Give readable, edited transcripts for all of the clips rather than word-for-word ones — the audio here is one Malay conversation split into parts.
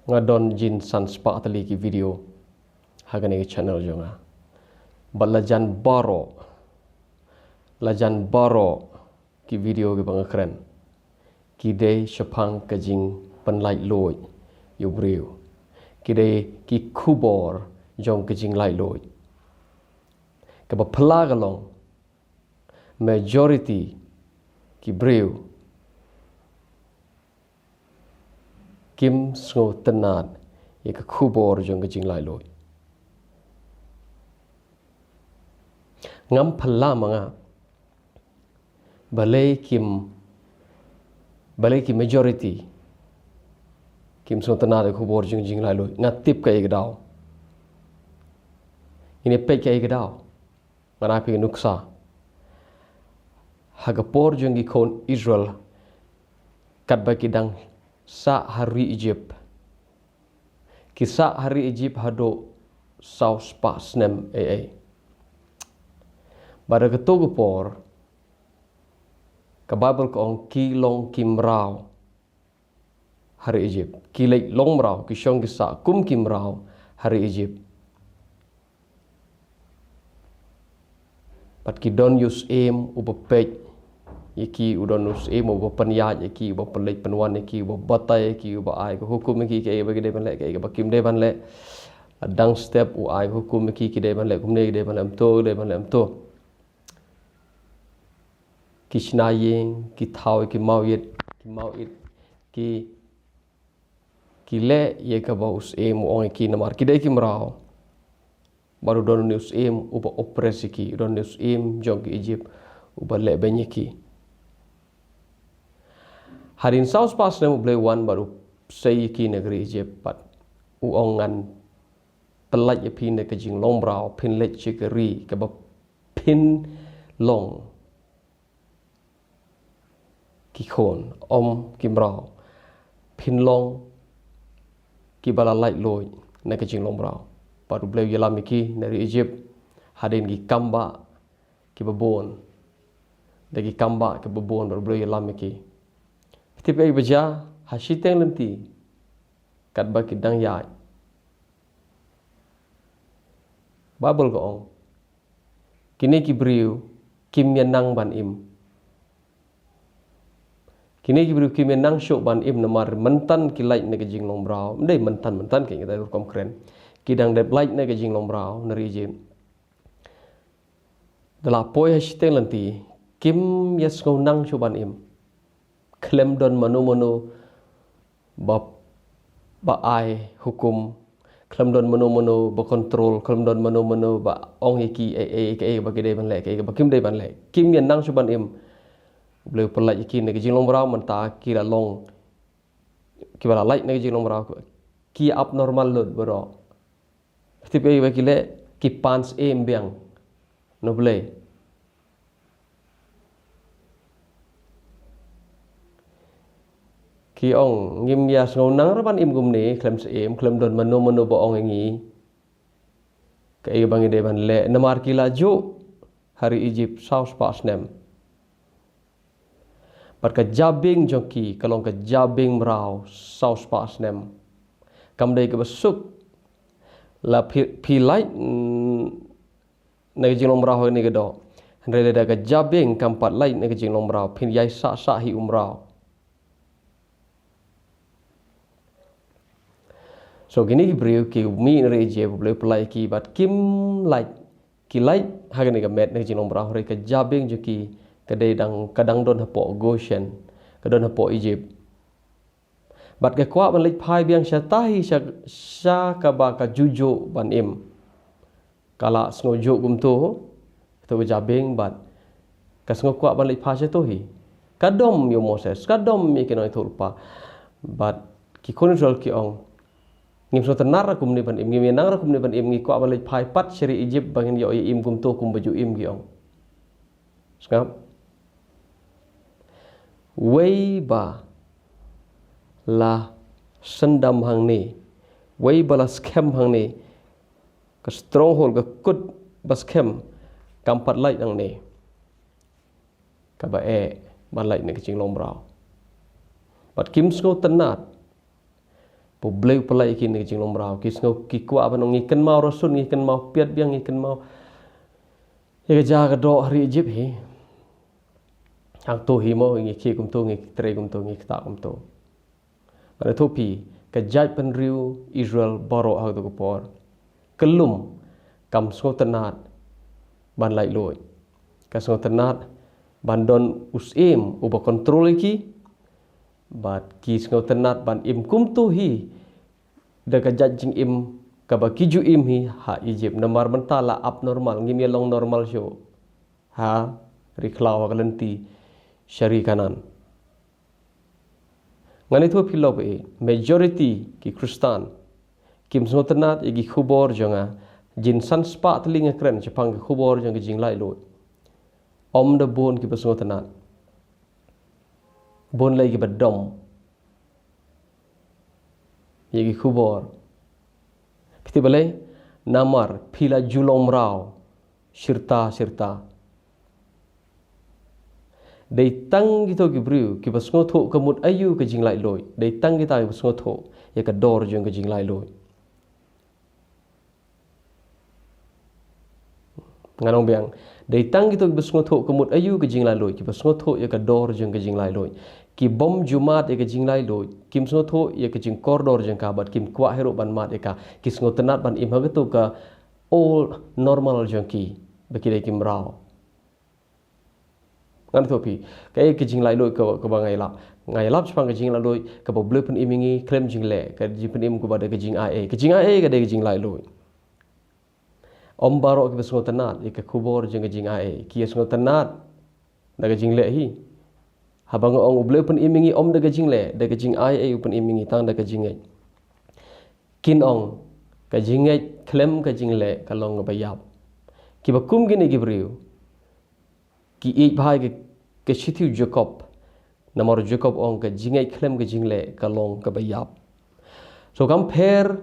ngadon jin san spa atali ki video hagani channel jonga balajan baro ki video ki bang keren ki dei shapang kajing penlai loi yu briu ki dei ki kubor jong kajing lai loi ka ba phla galong majority ki briu kim sngo tenat ye ka kubor jong kajing lai loi ngam phla manga balai ki majority kim sngo tenat ku bor jing jing lai loi ngatip ka igdao ini pe ka igdao mana pi nuksa hagapor jong gi kon Israel kat ba kidang sa hari Egypt kisah hari Egypt hado saus pas nem pada ketu por ka Bible ko ong ki long kim rao hari Egypt ki lek long rao ki shong kisah kum kim rao hari Egypt pat ki don use aim upapej yaki udon use aim upapanyat yaki upapelek penwan yaki upabatai yaki upai ko hukum yaki ke bagi de ban lek ke bakim de ban lek adang step uai hukum yaki ke de ban lek kumne de ban lam to kisnayeng ki thau ki mawit ki le ye ka ba us aim ong ki namar ki de ki mrao baru don news aim upa operasi ki don news aim jong ki Egypt upa le benyeki harin saus pas na boleh wan baru sei ki negeri Egypt pat uongan pelat ye pin ke jing long brau pin let chikeri ke ba pin long ki khon ki brau pin long ki bala light loy na ke jing long brau baru boleh yelam ki dari Egypt harin ki kamba ki babon dagi kamba ke babon baru boleh yelam ki tipe ai baja hasiteng nanti kat ba kidang yai Bible ko ong kini ki briu kim yanang ban im kini ki briu kim yanang syok ban im namar mentan ki like na jing long brau ndai mentan ke kita kom keren kidang de like na jing long brau nari jin delapoi hasiteng nanti kim yes ngau nang syok ban im klaim don manu ba ai hukum klaim don manu ba kontrol klaim don manu ba ong ki ke ba ke ban le ke ba kim de ban le kim yan nang suban im boleh pelai ki ne jing long brau menta ki la long ki bala like ne jing long brau ki abnormal lot bro tipe ba ki le ki pans em biang no boleh ki ong ngim ya ngau nang raban im gumni klem se im klem don manu bo ong ngi kai bang de ban le namar ki laju hari Egypt saus pas nem par ka jabing joki kalong ka jabing mrau saus pas nem kam dei ka basuk la pi light na jing long mrau ni ga do andre da ka jabing kam pat light na jing long mrau pin yai sa hi umrau so gini briu ki mi re je boleh pelai ki bat kim like ki like hagani ka met ne jing long brau re ka jabing ju ki kadai kadang don hapo Goshen kadon hapo Egypt bat ke kwa ban lik phai biang syatahi sya ka ba ka juju ban im kala snojo gum tu jabing bat ka sngo kwa ban lik phai syatohi kadom yo Moses kadom mi kenoi thulpa bat ki kontrol ki ong ngim so tenar kum ni ban im ngim nang kum ni ban im ngi ko abalai phai pat seri Egypt bangin yo im kum to kum baju im giong skap wei ba la sendam hang ni wei ba la scam hang ni ka stronghold ka kut ba scam kampat lai nang ni ka ba ban lai ni ka ching long brau bat kim sko tenat po bleu pelai ki ni jing lomrao ki sngo ki kwa ban ngi ken mau rasun ngi ken mau piat biang ngi ken mau ya ga ja ga do hari jip hi hang to hi mo ngi ki kum to ngi tre kum to ngi ta kum to ada topi ka jaj pen riu Israel boro ha to ko por kelum kam sngo tenat ban lai loi ka sngo tenat ban don usim uba kontrol ki bat ki sngo tenat ban im kum tu hi da ka jajing im ka ba kiju im hi ha Egypt namar mentala abnormal ngim long normal syo ha riklaw ka lenti syari kanan ngani tu philo be majority ki Kristen kim sngo tenat igi khubor jonga jin san spa tlinga kren chapang khubor jonga jing lai lo om da bon ki sngo tenat bon lagi bedom yagi khubor kiti balai namar phila julom rao sirta dei tang gitu ki briu ki basngo tho kamut ayu ke jinglai loi dei tang kita basngo tho ya ka dor jong ke jinglai loi nganong biang dei tang gitu basngo tho kamut ayu ke jinglai loi ki basngo tho ya ka dor jong ke jinglai loi ki bom jumat ya ke jinglai loi kim sngo tho ya ke jing kordor jong ka bat kim kwa hero ban mat eka ki sngo tenat ban im hagatu ka all normal jong ki bakidai kim rao ngan topi kai ke jing lai loi ka ba ngai lap chpang ke jing lai loi ka bo bleu pen imingi klem jing le ka ji pen im ku ba de ke jing ai ka de ke jing lai loi om baro ke besngo tenat ke kubor jing ke jing ai ki sngo tenat da ke jing le hi habang ong bleu pen imingi om de ke jing le de ke jing ai pen imingi tang da ke jing ai kin ong ka jing ai klem ka jing le ka long ba yap ki ba kum gini gibriu ki ik bhai ke shithi Jacob namor Jacob ong ke jingai klem ke jingle ka long ka bayap so compare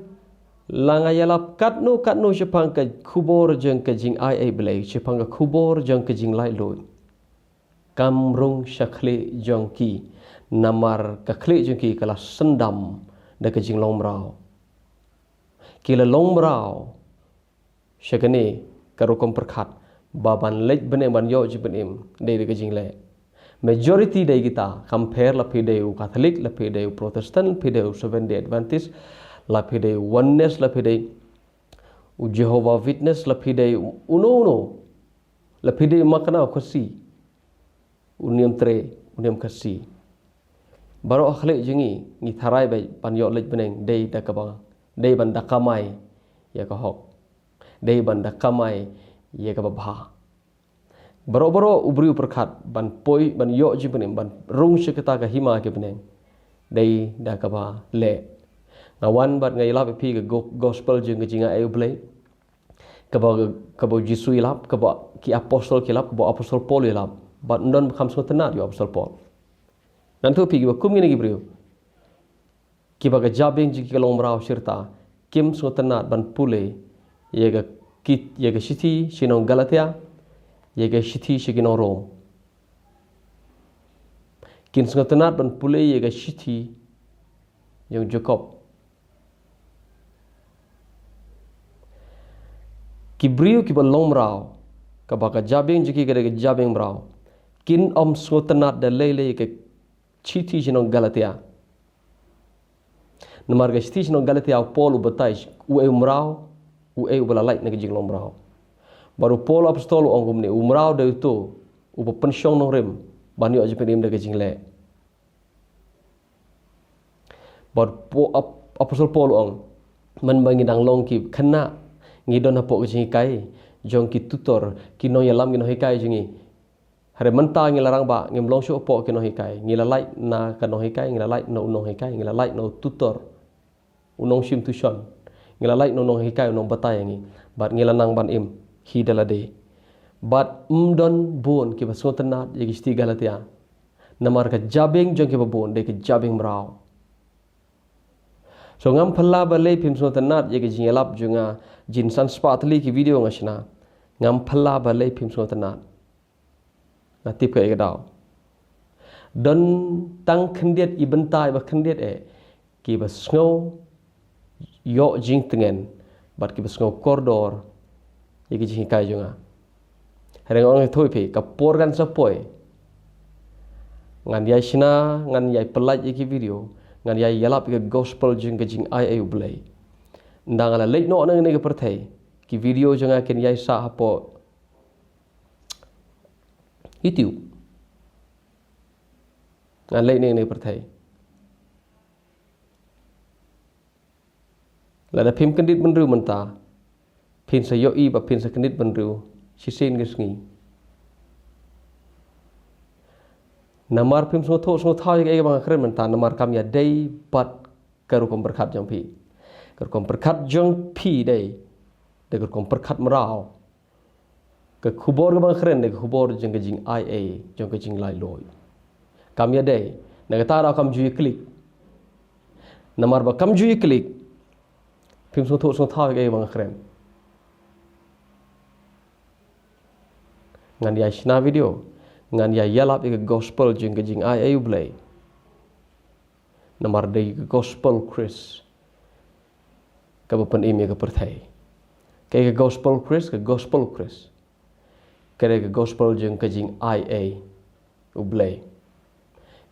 langa yalap katno chepang ke khubor jeng ke jing ai blai chepang ke khubor jeng ke jing lai loi kamrung shakhle jong ki namar ka khle jong ki kala sendam da ke jing long rao ki la long rao shakane karokom perkhat baban lej bene ban yo ji benim dei de jing le majority dei kita compare la pideu catholic la pideu protestant pideu seventh day adventist la pideu oneness la pideu jehovah witness la pideu uno la pideu makna khosi uniam tre uniam kasi baro akhle jingi ni tharai bai pan yo lej beneng dei da ka bang dei ban da kamai ya ka hok dei ban da kamai ye ka babha baro ubri perkhat ban poi ban yo ji benim ban rung seketa ka hima ke beneng dei da ka ba le ngawan bat ngai lap pi ke gospel jeng ke jinga eu blai ka ba jisu ilap ka ba ki apostol ki lap ka ba apostol Paul ilap bat non kham so tenat yo apostol Paul nan tu pi ki kum ngini gibriu ki ba ga jabeng ji ki long brau sirta kim so tenat ban pule ye ga kit ye ga shiti sinong Galatia ye ga shiti siginong Rom kin sngo tenat ban pule ye ga shiti yang Jacob kibriu ki ban long brau ka ba ga jabeng ji ki ga jabeng brau kin om sngo tenat da lele ke shiti sinong Galatia namar ga shiti sinong Galatia Paul batai u e umrau u e bala like na jing long brau baru Paul apostol ong gumne umrau de tu u pensiong nong rem bani aje penim de jing le bar apostol Paul ong man bangi dang long ki khana ngi don hapo jing kai jong ki tutor ki no yalam ki no hikai jingi hare menta ngi larang ba ngim long sho po ki no hikai ngi la like na ka no hikai ngi la like no no hikai ngi la like no tutor unong sim tuition ngila like nong hikai nong batai ngi bat ngila nang ban im hi dalade bat don bon ki basngo tenat ye gisti Galatia namar ka jabeng jong ki babon de ki jabeng brau so ngam phalla ba le phim so tenat ye ki jingelap junga jin san spatli ki video ngasna ngam phalla ba le phim so tenat na tip ka e daw don tang khendiet i bentai ba khendiet e ki basngo yo jing tengen bat ki besngo koridor yaki jing kai junga hereng orang thoi phe kapor kan sapoi ngan yai shina ngan yai pelaj yaki video ngan yai yalap ke gospel jing ke jing ai ublai ndang ala leit no nang ne ke perthai ki video junga ken yai sa hapo YouTube ngan leit ne perthai lada phim kendit benru menta phin sa yo I ba phin sa kendit benru sisin gesngi namar phim so tho ye bang khren menta namar kam ya dei bat karu kom berkat jang phi karu kom berkat jang phi dei de karu kom berkat merau ke khubor ke bang khren de khubor jang ke jing IA jang ke jing lai loi kam ya dei na ta ra kam ju klik namar ba kam ju klik phim so tho ye bang khren ngan ya shna video ngan ya yalap ke gospel jing ke jing ai ublai namar dei ke gospel Chris ka bupan imi ke perthai ke gospel Chris ke gospel jing ke jing IA ublai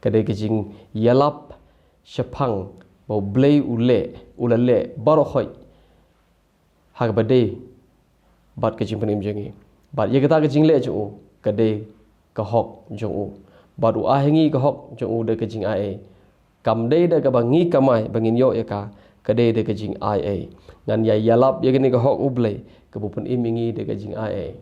ke jing yalap shapang bo blai ulale baro khoi hak bade bat ke jing panim jingi bat ye kata ke jing le ju kade ka hok jong u bat u ahengi ka hok jong u de ke jing IA kam de de ka bangi kamai bangin yo ya ka kade de ke jing IA ngan ya yalap ye ke ni ka hok ublai ke bupan imingi de ke jing IA